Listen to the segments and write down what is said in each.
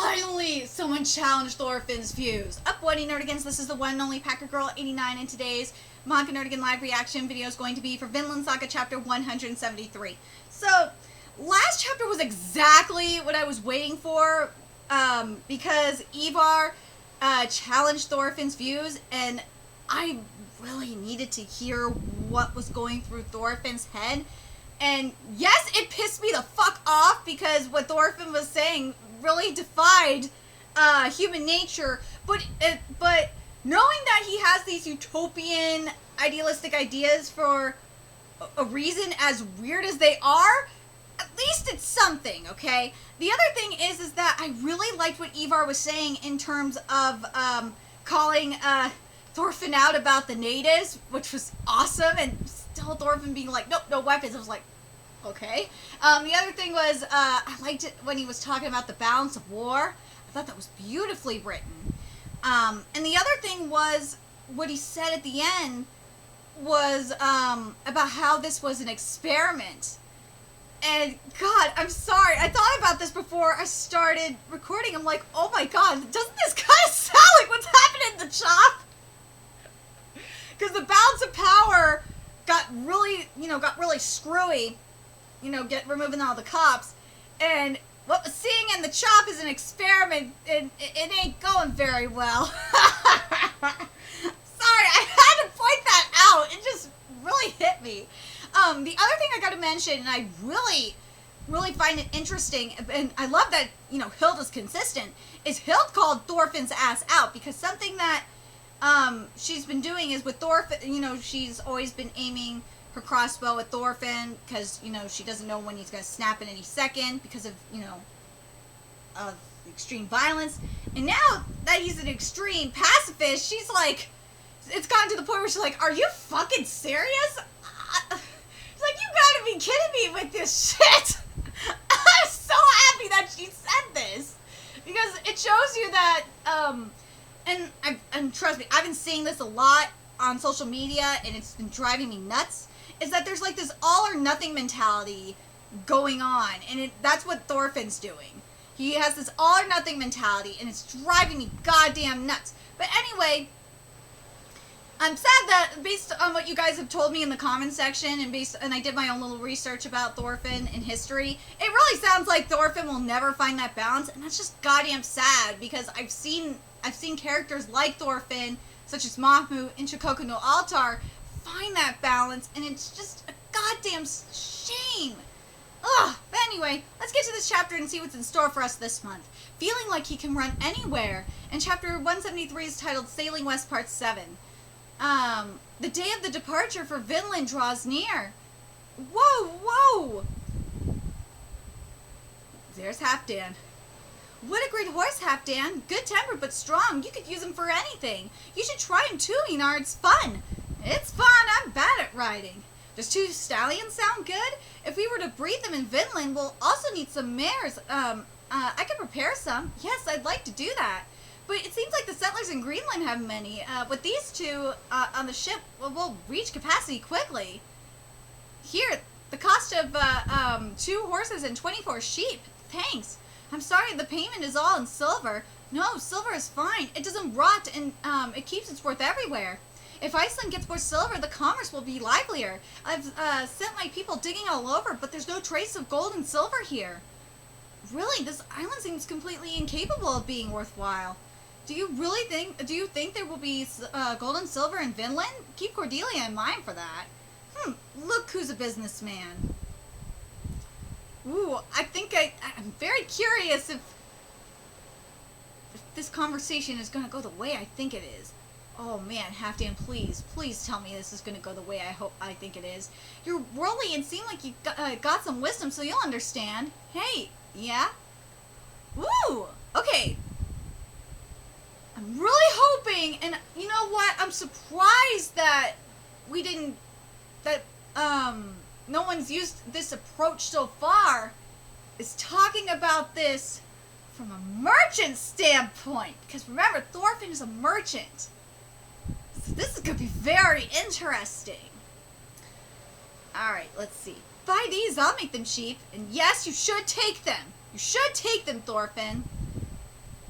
Finally, someone challenged Thorfinn's views. Up, Wendy Nerdigans, this is the one and only Packer Girl 89, and today's Manga Nerdigan live reaction video is going to be for Vinland Saga chapter 173. So, last chapter was exactly what I was waiting for, because Ivar challenged Thorfinn's views, and I really needed to hear what was going through Thorfinn's head. And yes, it pissed me the fuck off because what Thorfinn was saying really defied human nature. But knowing that he has these utopian, idealistic ideas for a reason, as weird as they are, at least it's something, okay? The other thing is that I really liked what Ivar was saying in terms of calling Thorfinn out about the natives, which was awesome, and still Thorfinn being like, nope, no weapons. I was like, okay. The other thing was, I liked it when he was talking about the balance of war. I thought that was beautifully written. And the other thing was, what he said at the end was about how this was an experiment. And God, I'm sorry, I thought about this before I started recording. I'm like, oh my God, doesn't this kind of sound like what's happening in the chop? Because the balance of power got really screwy, removing all the cops, and what we're seeing in the chop is an experiment, and it ain't going very well. Sorry, I had to point that out. It just really hit me. The other thing I got to mention, and I really find it interesting, and I love that, Hild is consistent, is Hild called Thorfinn's ass out, because something that she's been doing is with Thorfinn, she's always been aiming her crossbow at Thorfinn because, she doesn't know when he's going to snap at any second because of, of extreme violence. And now that he's an extreme pacifist, she's like, it's gotten to the point where she's like, are you fucking serious? She's like, you gotta be kidding me with this shit. I'm so happy that she said this because it shows you that, and trust me, I've been seeing this a lot on social media, and it's been driving me nuts, is that there's like this all or nothing mentality going on, and that's what Thorfinn's doing. He has this all or nothing mentality, and it's driving me goddamn nuts. But anyway, I'm sad that based on what you guys have told me in the comment section, and I did my own little research about Thorfinn in history, it really sounds like Thorfinn will never find that balance, and that's just goddamn sad because I've seen characters like Thorfinn, such as Mahmoud in Shikoku no Altar, find that balance, and it's just a goddamn shame. Ugh. But anyway, let's get to this chapter and see what's in store for us this month. Feeling like he can run anywhere, and chapter 173 is titled Sailing West Part 7. The day of the departure for Vinland draws near. Whoa! There's Halfdan. What a great horse, Halfdan. Good-tempered but strong. You could use him for anything. You should try him too, Einar. It's fun. It's fun. I'm bad at riding. Does 2 stallions sound good? If we were to breed them in Vinland, we'll also need some mares. I could prepare some. Yes, I'd like to do that. But it seems like the settlers in Greenland have many. With these 2 on the ship, we'll reach capacity quickly. Here, the cost of 2 horses and 24 sheep. Thanks. I'm sorry, the payment is all in silver. No, silver is fine. It doesn't rot, and it keeps its worth everywhere. If Iceland gets more silver, the commerce will be livelier. I've sent my people digging all over, but there's no trace of gold and silver here. Really, this island seems completely incapable of being worthwhile. Do you think there will be gold and silver in Vinland? Keep Cordelia in mind for that. Look who's a businessman. Ooh, I'm very curious if this conversation is going to go the way I think it is. Oh man, Halfdan, please tell me this is going to go the way I think it is. You're worldly and seem like you got some wisdom, so you'll understand. Hey, yeah? Woo! Okay. I'm really hoping, and you know what? I'm surprised that no one's used this approach so far, is talking about this from a merchant standpoint. Because remember, Thorfinn is a merchant. So this is going to be very interesting. Alright, let's see. Buy these, I'll make them cheap. And yes, you should take them. You should take them, Thorfinn.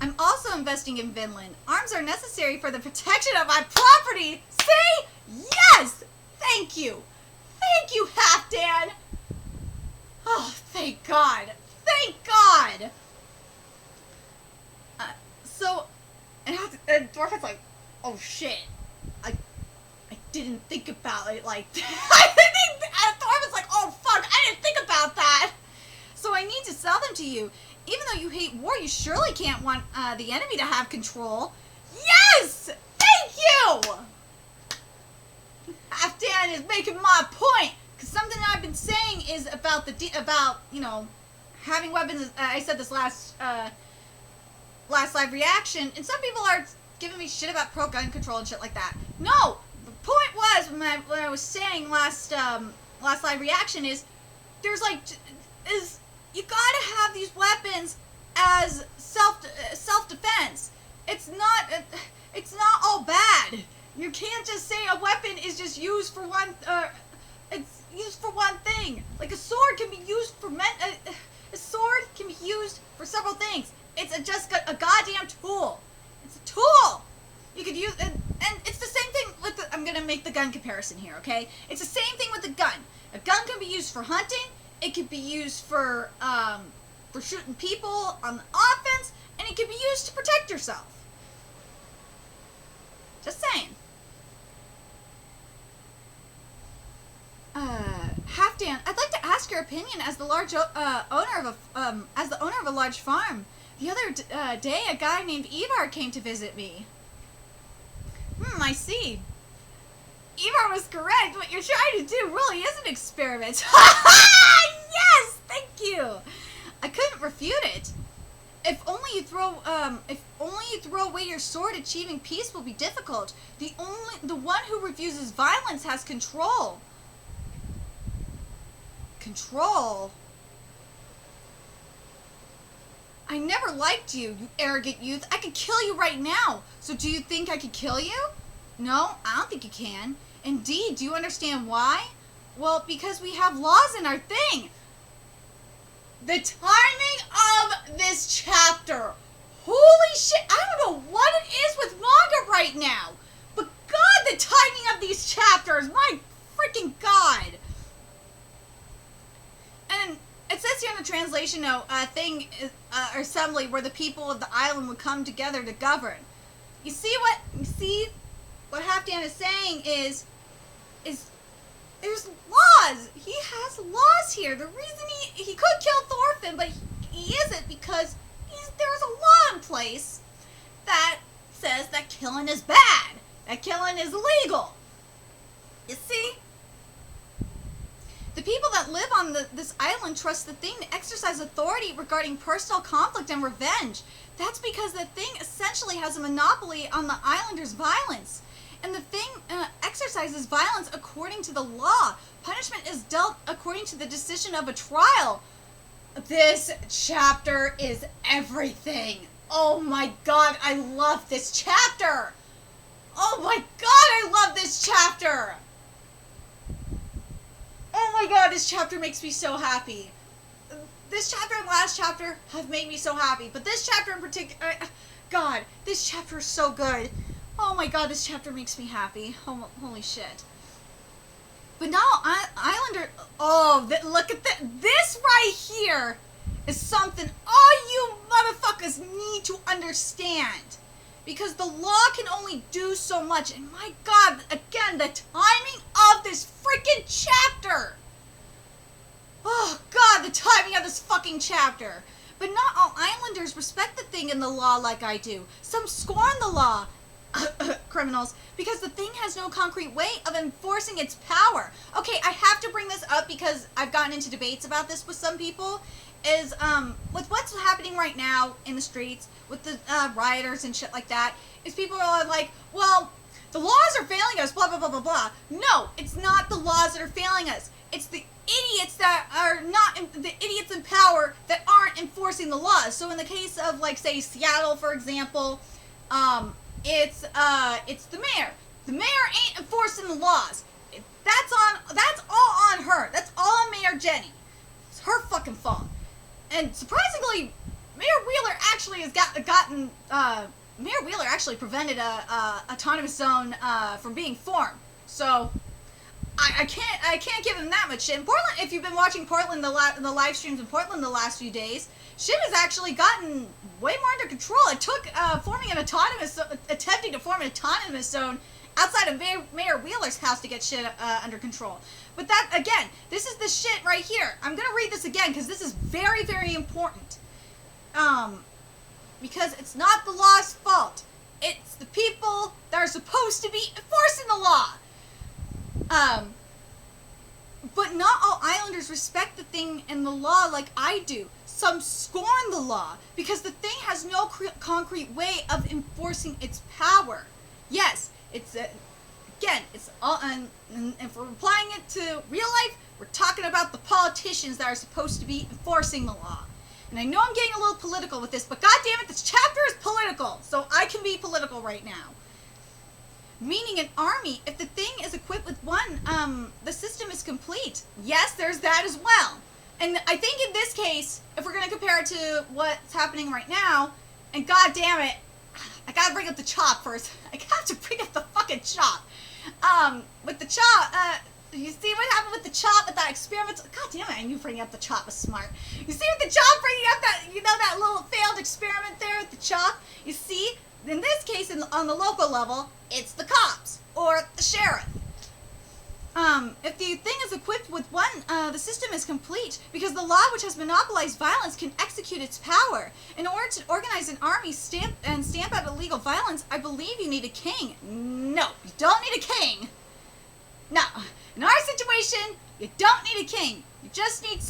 I'm also investing in Vinland. Arms are necessary for the protection of my property. See? Yes! Thank you. Thank you, Halfdan. Oh, thank God. Thank God. And Dwarfen's like, oh shit. I didn't think about it like that. Dwarfen's like, oh fuck, I didn't think about that. So I need to sell them to you. Even though you hate war, you surely can't want the enemy to have control. Yes! Thank you! Halfdan is making my point. Because something I've been saying is about having weapons. I said this last live reaction, and some people are giving me shit about pro-gun control and shit like that. No! The point was, when I was saying last live reaction is, you gotta have these weapons as self-defense. It's not all bad. You can't just say a weapon is just used for one. It's used for one thing. Like a sword can be used for a sword can be used for several things. It's just a goddamn tool. It's a tool. You could use and it's the same thing with the. I'm gonna make the gun comparison here, okay? It's the same thing with a gun. A gun can be used for hunting. It could be used for shooting people on the offense, and it can be used to protect yourself. Just saying. Halfdan, I'd like to ask your opinion as the owner of a large farm. The other day, a guy named Ivar came to visit me. I see. Ivar was correct. What you're trying to do really is an experiment. Yes, thank you. I couldn't refute it. If only you throw away your sword, achieving peace will be difficult. The one who refuses violence has control. Control? I never liked you, you arrogant youth. I could kill you right now. So do you think I could kill you? No, I don't think you can. Indeed, do you understand why? Well, because we have laws in our thing. The timing of this chapter. Holy shit, I don't know what it is with manga right now. But God, the timing of these chapters. My freaking God. And it says here in the translation note, assembly where the people of the island would come together to govern. You see what Halfdan is saying is there's laws. He has laws here. The reason he could kill Thorfinn, but he isn't because there's a law in place that says that killing is bad. That killing is illegal. You see? The people that live on this island trust the thing to exercise authority regarding personal conflict and revenge. That's because the thing essentially has a monopoly on the islanders' violence. And the thing exercises violence according to the law. Punishment is dealt according to the decision of a trial. This chapter is everything. Oh my God, I love this chapter. Oh my God, I love this chapter. Oh my God, this chapter makes me so happy. This chapter and last chapter have made me so happy. But this chapter in particular, God, this chapter is so good. Oh my God, this chapter makes me happy. Holy shit. But now, Islander, look at this. This right here is something all you motherfuckers need to understand. Because the law can only do so much. And my God, again, the timing of this freaking chapter. Oh God, the timing of this fucking chapter. But not all Islanders respect the thing in the law like I do. Some scorn the law. Criminals, because the thing has no concrete way of enforcing its power. Okay, I have to bring this up because I've gotten into debates about this with some people. Is with what's happening right now in the streets with the rioters and shit like that, is people are like, well, the laws are failing us, blah blah blah blah blah. No, it's not the laws that are failing us. It's the idiots that are not the idiots in power that aren't enforcing the laws. So in the case of, like, say Seattle, for example, it's the mayor. The mayor ain't enforcing the laws. That's all on her. That's all on Mayor Jenny. It's her fucking fault. And surprisingly, Mayor Wheeler actually actually has gotten Mayor Wheeler actually prevented a autonomous zone from being formed. So I can't give him that much shit. In Portland, if you've been watching Portland, the live streams in Portland the last few days, shit has actually gotten way more under control. It took attempting to form an autonomous zone outside of Mayor Wheeler's house to get shit under control. But that, again, this is the shit right here. I'm going to read this again because this is very, very important. Because it's not the law's fault. It's the people that are supposed to be enforcing the law. But not all islanders respect the thing and the law like I do. Some scorn the law because the thing has no concrete way of enforcing its power. Yes, it's again, it's all, and if we're applying it to real life, we're talking about the politicians that are supposed to be enforcing the law. And I know I'm getting a little political with this, but goddammit, this chapter is political, so I can be political right now. Meaning an army, if the thing is equipped with one, the system is complete. Yes, there's that as well. And I think in this case, if we're going to compare it to what's happening right now, and goddammit, I gotta bring up the chop first. I got to bring up the fucking chop. With the chop, you see what happened with the chop with that experiment? God damn it, I knew bringing up the chop was smart. You see with the chop bringing up that, that little failed experiment there with the chop? You see, in this case, on the local level, it's the cops, or the sheriff. If the thing is equipped with one, the system is complete, because the law which has monopolized violence can execute its power. In order to organize an army stamp out illegal violence, I believe you need a king. No, you don't need a king. No, in our situation, you don't need a king. You just need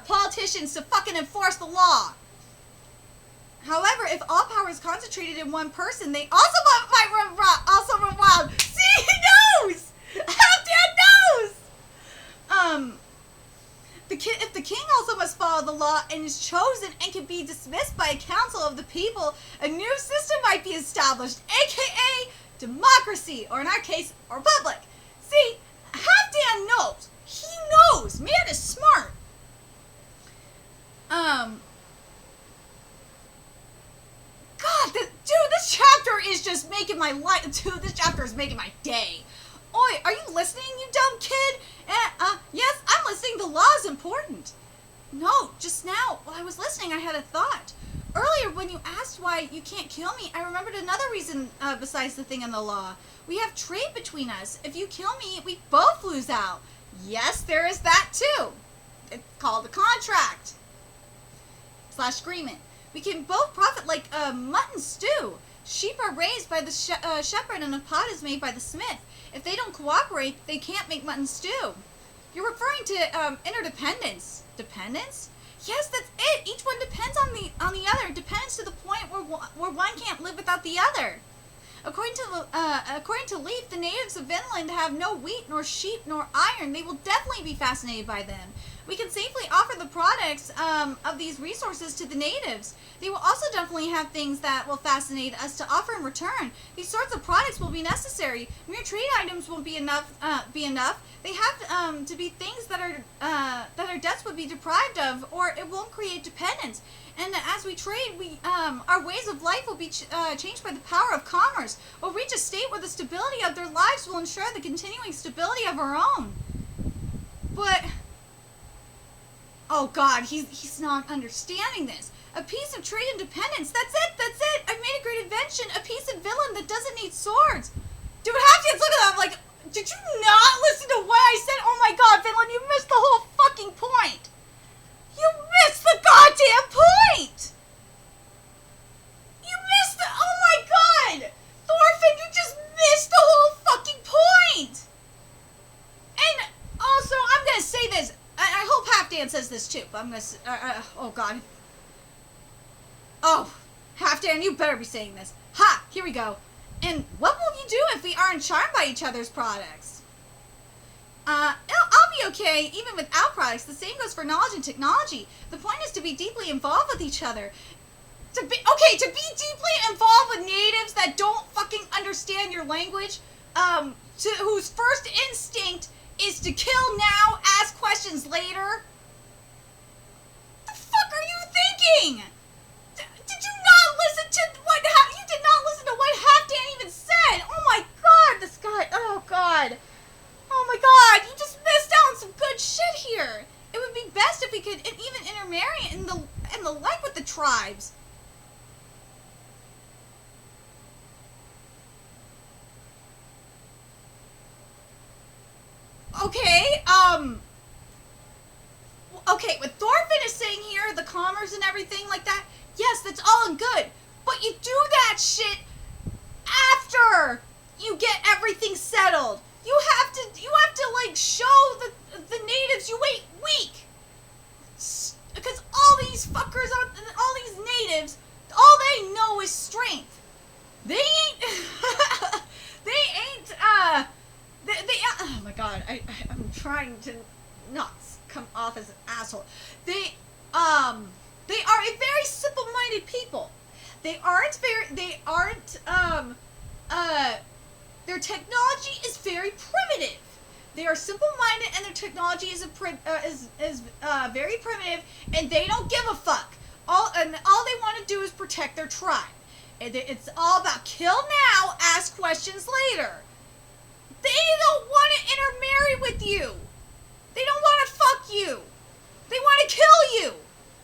politicians to fucking enforce the law. However, if all power is concentrated in one person, they also might run wild. See, he knows! Half-Dad knows! If the king also must follow the law and is chosen and can be dismissed by a council of the people, a new system might be established, aka democracy, or in our case, a republic. See, Half-Dad knows. He knows. Man is smart. God, this chapter is just making my life. Dude, this chapter is making my day. Oi, are you listening, you dumb kid? Yes, I'm listening. The law is important. No, just now, while I was listening, I had a thought. Earlier, when you asked why you can't kill me, I remembered another reason besides the thing in the law. We have trade between us. If you kill me, we both lose out. Yes, there is that too. It's called a contract. / agreement. We can both profit like mutton stew. Sheep are raised by the shepherd and a pot is made by the smith. If they don't cooperate, they can't make mutton stew. You're referring to interdependence. Dependence? Yes, that's it. Each one depends on the other. Dependence to the point where one can't live without the other. According to Leaf, the natives of Vinland have no wheat, nor sheep, nor iron. They will definitely be fascinated by them. We can safely offer the products of these resources to the natives. They will also definitely have things that will fascinate us to offer in return. These sorts of products will be necessary. Mere trade items won't be enough. They have to be things that our debts would be deprived of, or it won't create dependence. And as we trade, our ways of life will be changed by the power of commerce. We'll reach a state where the stability of their lives will ensure the continuing stability of our own. But oh God, he's not understanding this. A piece of trade independence. That's it. I've made a great invention. A piece of Vinland that doesn't need swords. Dude, Half-Dad's looking at him like, did you not listen to what I said? Oh my God, Vinland, you missed the whole fucking point. You missed the goddamn point. You missed the, oh my God. Thorfinn, you just missed the whole fucking point. And also, I'm going to say this. I hope Half-Dad says this too, but I'm going to, oh God. Oh, Half-Dad, you better be saying this. Ha, here we go. And what will you do if we aren't charmed by each other's products? I'll be okay even without products. The same goes for knowledge and technology. The point is to be deeply involved with each other. To be deeply involved with natives that don't fucking understand your language, whose first instinct is to kill now, ask questions later. The fuck are you thinking? in the like with the tribes? Okay, okay, what Thorfinn is saying here, the commerce and everything like that, yes, that's all and good. But you do that shit after you get everything settled. You have to like show the natives you ain't weak. Because all these fuckers, all these natives, all they know is strength. They ain't, oh my god, I'm trying to not come off as an asshole. They are a very simple-minded people. Their technology is very primitive. They are simple-minded, and their technology is very primitive, and they don't give a fuck. All they want to do is protect their tribe. It's all about kill now, ask questions later. They don't want to intermarry with you. They don't want to fuck you. They want to kill you.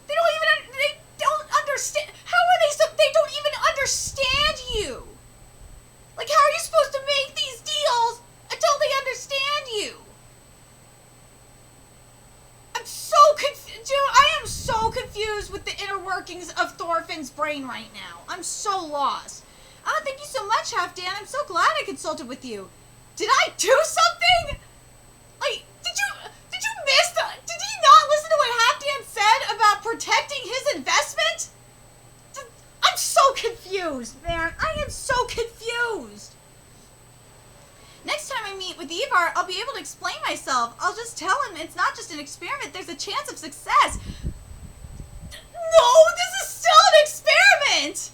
They don't understand. How are they don't even understand you. Like, how are you supposed to make these deals until they understand you? I'm so confused. Dude, I am so confused with the inner workings of Thorfinn's brain right now. I'm so lost. Oh, thank you so much, Halfdan. I'm so glad I consulted with you. Did I do something? Like, did he not listen to what Halfdan said about protecting his investment? I'm so confused, man. I am so confused. Next time I meet with Ivar, I'll be able to explain myself. I'll just tell him it's not just an experiment. There's a chance of success. No, this is still an experiment.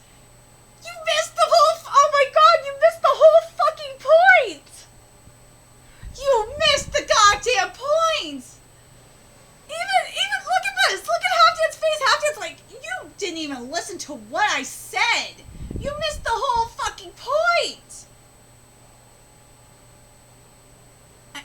You missed the whole... Oh my god, you missed the whole fucking point. You missed the goddamn point. Even look at this. Look at Halfdan's face. Halfdan's like, you didn't even listen to what I said. You missed the whole fucking point.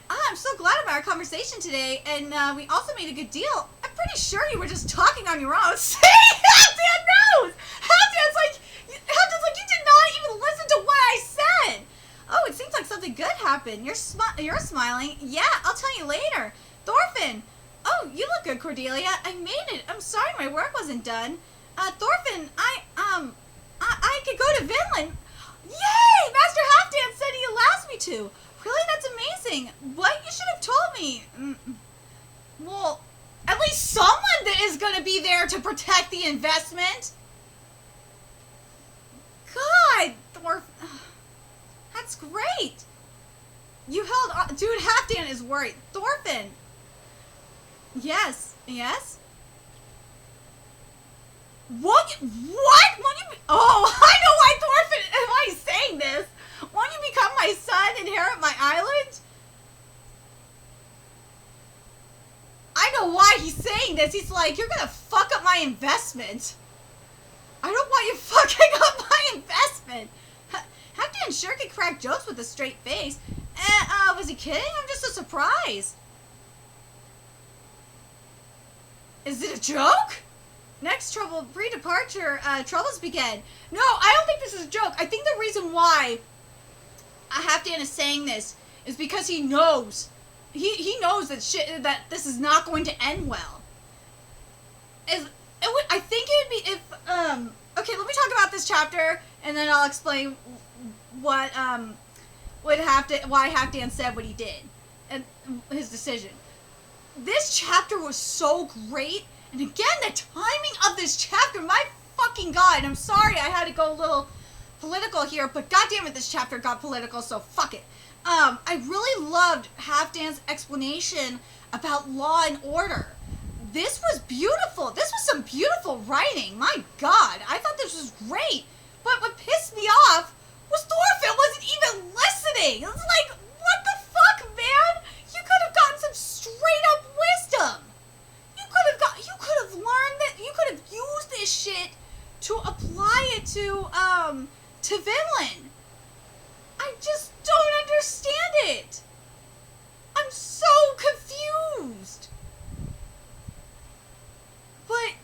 I'm so glad about our conversation today, and we also made a good deal. I'm pretty sure you were just talking on your own. See? Halfdan knows! Halfdan's like, you did not even listen to what I said! Oh, it seems like something good happened. You're smiling. Yeah, I'll tell you later. Thorfinn! Oh, you look good, Cordelia. I made it. I'm sorry my work wasn't done. Thorfinn, I could go to Vinland. Yay! Master Halfdan said he allows me to. Really? That's amazing. What? You should have told me. Well, at least someone that is going to be there to protect the investment. God, Thorfinn. That's great. You held on. Dude, Halfdan is worried. Thorfinn. Yes. Yes? What? Oh, I know why Thorfinn is saying this. Won't you become my son, inherit my island? I know why he's saying this. He's like, you're gonna fuck up my investment. I don't want you fucking up my investment. Halfdan sure could crack jokes with a straight face. Was he kidding? I'm just so surprised. Is it a joke? Next trouble, pre-departure, troubles begin. No, I don't think this is a joke. I think the reason why Halfdan is saying this is because he knows. He knows that this is not going to end well. I think it would be if, okay, let me talk about this chapter, and then I'll explain why Halfdan said what he did, and his decision. This chapter was so great, and again, the timing of this chapter, my fucking god, I'm sorry I had to go a little political here, but goddammit, this chapter got political, so fuck it. I really loved Halfdan's explanation about law and order. This was beautiful. This was some beautiful writing. My god, I thought this was great. But what pissed me off was Thorfinn wasn't even listening. It was like, what the fuck, man? You could have gotten some straight up wisdom. You could have learned that. You could have used this shit to apply it to Vinland. I just don't understand it. I'm so confused. But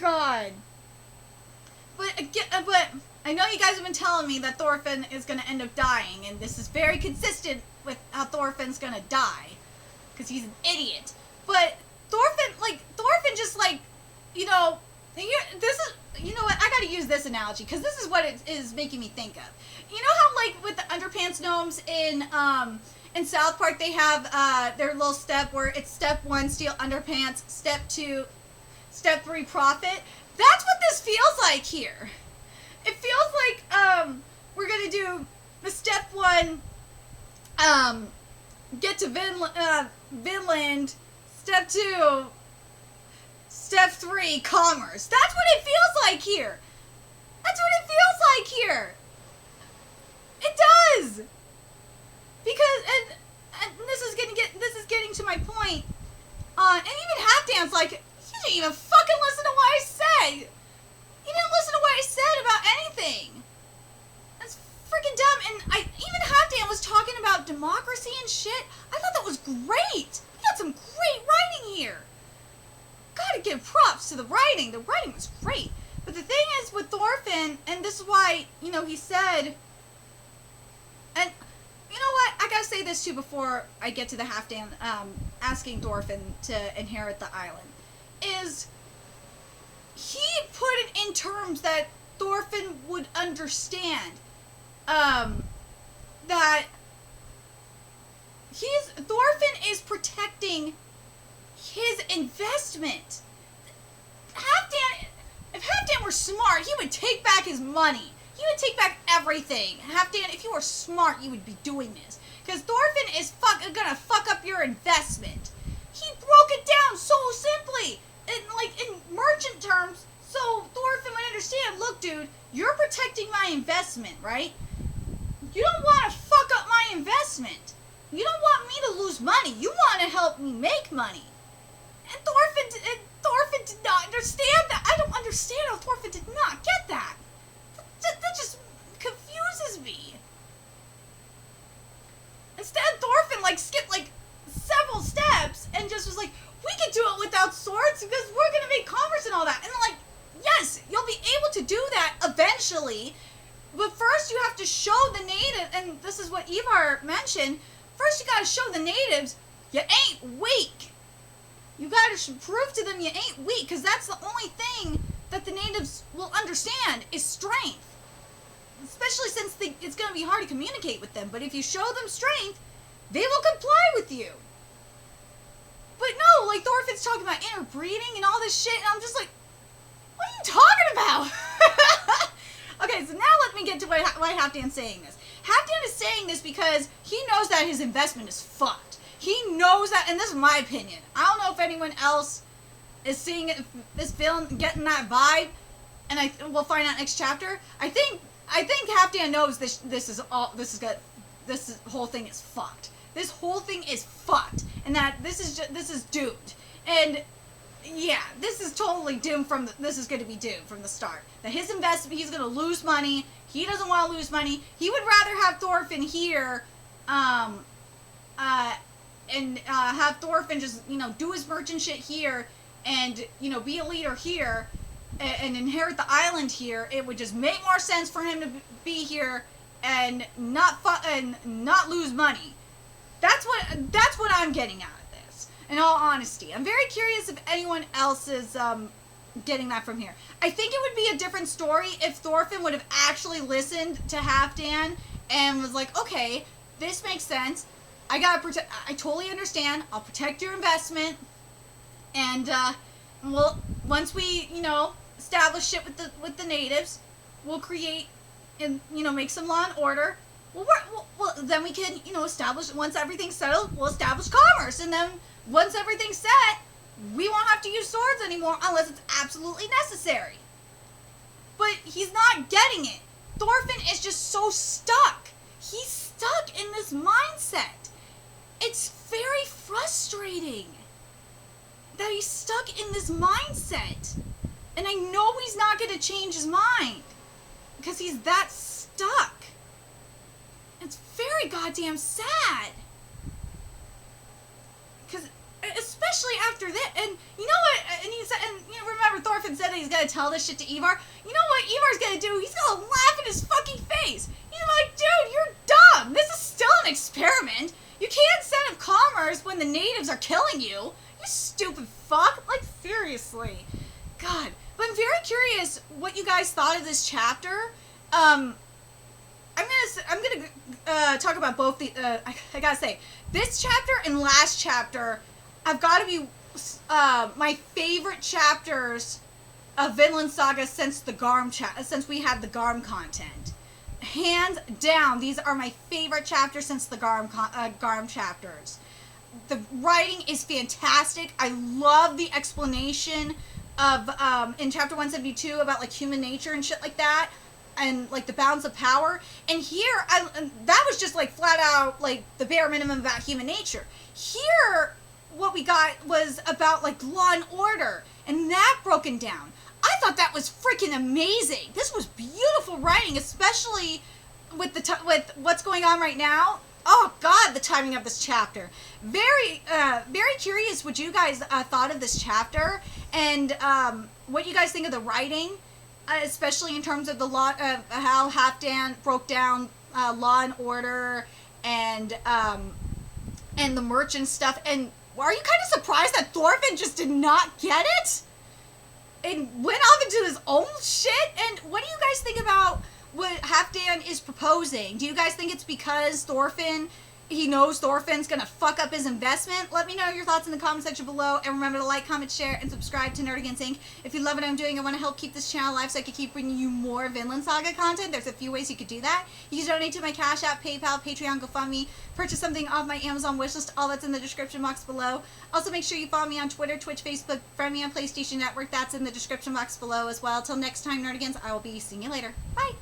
God. But again, but I know you guys have been telling me that Thorfinn is going to end up dying, and this is very consistent with how Thorfinn's going to die, because he's an idiot. But Thorfinn just, like, you know, this is, you know what, I gotta use this analogy, because this is what it is making me think of. You know how, like, with the underpants gnomes in South Park, they have their little step where it's step 1, steal underpants, step 2, step 3, profit? That's what this feels like here. It feels like we're gonna do the step 1, get to Vinland, step 2, step 3, commerce. That's what it feels like here. That's what it feels like here. It does. Because and this is getting to my point. And even Halfdan's like, you didn't even fucking listen to what I said. You didn't listen to what I said about anything. That's freaking dumb. And even Halfdan was talking about democracy and shit. I thought that was great. We got some great writing here. Gotta give props to the writing. The writing was great. But the thing is with Thorfinn, and this is why, you know, he said, and you know what, I gotta say this too before I get to the Halfdan asking Thorfinn to inherit the island, is he put it in terms that Thorfinn would understand, that Thorfinn is protecting his investment. If Halfdan were smart, he would take back his money. He would take back everything. Halfdan, if you were smart, you would be doing this. Because Thorfinn is gonna fuck up your investment. He broke it down so simply, in merchant terms, so Thorfinn would understand, look dude, you're protecting my investment, right? You don't want to fuck up my investment. You don't want me to lose money. You want to help me make money. And Thorfinn did not understand that. I don't understand how Thorfinn did not get that. That just confuses me. Instead, Thorfinn skipped several steps and just was like, we can do it without swords because we're gonna make commerce and all that. And yes, you'll be able to do that eventually, but first you have to show the native, and this is what Ivar mentioned. First, you gotta show the natives you ain't weak. You gotta prove to them you ain't weak, because that's the only thing that the natives will understand is strength. Especially since it's gonna be hard to communicate with them. But if you show them strength, they will comply with you. But no, Thorfinn's talking about interbreeding and all this shit, and I'm just like, what are you talking about? Okay, so now let me get to why Halfdan's saying this. Halfdan is saying this because he knows that his investment is fucked. He knows that, and this is my opinion. I don't know if anyone else is seeing this film, getting that vibe, and we'll find out next chapter. I think Halfdan knows this whole thing is fucked. This whole thing is fucked, and that this is doomed. And yeah, this is totally doomed this is going to be doomed from the start. That his investment, he's going to lose money. He doesn't want to lose money. He would rather have Thorfinn here, and have Thorfinn just, do his merchant shit here, and, be a leader here, and inherit the island here. It would just make more sense for him to be here and not lose money. That's what I'm getting out of this. In all honesty, I'm very curious if anyone else is getting that from here. I think it would be a different story if Thorfinn would have actually listened to Halfdan and was like, okay, this makes sense. I totally understand. I'll protect your investment, and once we establish shit with the natives, we'll create and make some law and order. Well, then we can establish, once everything's settled, we'll establish commerce, and then once everything's set, we won't have to use swords anymore unless it's absolutely necessary. But he's not getting it. Thorfinn is just so stuck. He's stuck in this mindset. It's very frustrating that he's stuck in this mindset. And I know he's not going to change his mind because he's that stuck. It's very goddamn sad. Because especially after this. And you know what? And he said, and you know, remember Thorfinn said that he's gonna tell this shit to Ivar. You know what Ivar's gonna do? He's gonna laugh in his fucking face. He's like, dude, you're dumb. This is still an experiment. You can't send up commerce when the natives are killing you. You stupid fuck. Like, seriously. God. But I'm very curious what you guys thought of this chapter. I'm gonna talk about both the. I gotta say, this chapter and last chapter have got to be my favorite chapters of Vinland Saga since the since we had the Garm content. Hands down, these are my favorite chapters since the Garm chapters. The writing is fantastic. I love the explanation of in chapter 172 about like human nature and shit like that, and like the balance of power. And here, that was just like flat out like the bare minimum about human nature. Here, what we got was about like law and order, and that broken down. I thought that was freaking amazing. This was beautiful writing, especially with with what's going on right now. Oh God, the timing of this chapter. Very curious what you guys thought of this chapter, and what you guys think of the writing, especially in terms of the law, how Halfdan broke down law and order, and the merchant stuff. And are you kind of surprised that Thorfinn just did not get it and went off into his own shit? And what do you guys think about what Halfdan is proposing? Do you guys think it's because he knows Thorfinn's gonna fuck up his investment? Let me know your thoughts in the comment section below, and remember to like, comment, share, and subscribe to Nerdigans Inc. If you love what I'm doing and want to help keep this channel alive so I can keep bringing you more Vinland Saga content, there's a few ways you could do that. You can donate to my Cash App, PayPal, Patreon, GoFundMe, purchase something off my Amazon wishlist, all that's in the description box below. Also, make sure you follow me on Twitter, Twitch, Facebook, friend me on PlayStation Network, that's in the description box below as well. Till next time, Nerdigans, I will be seeing you later. Bye!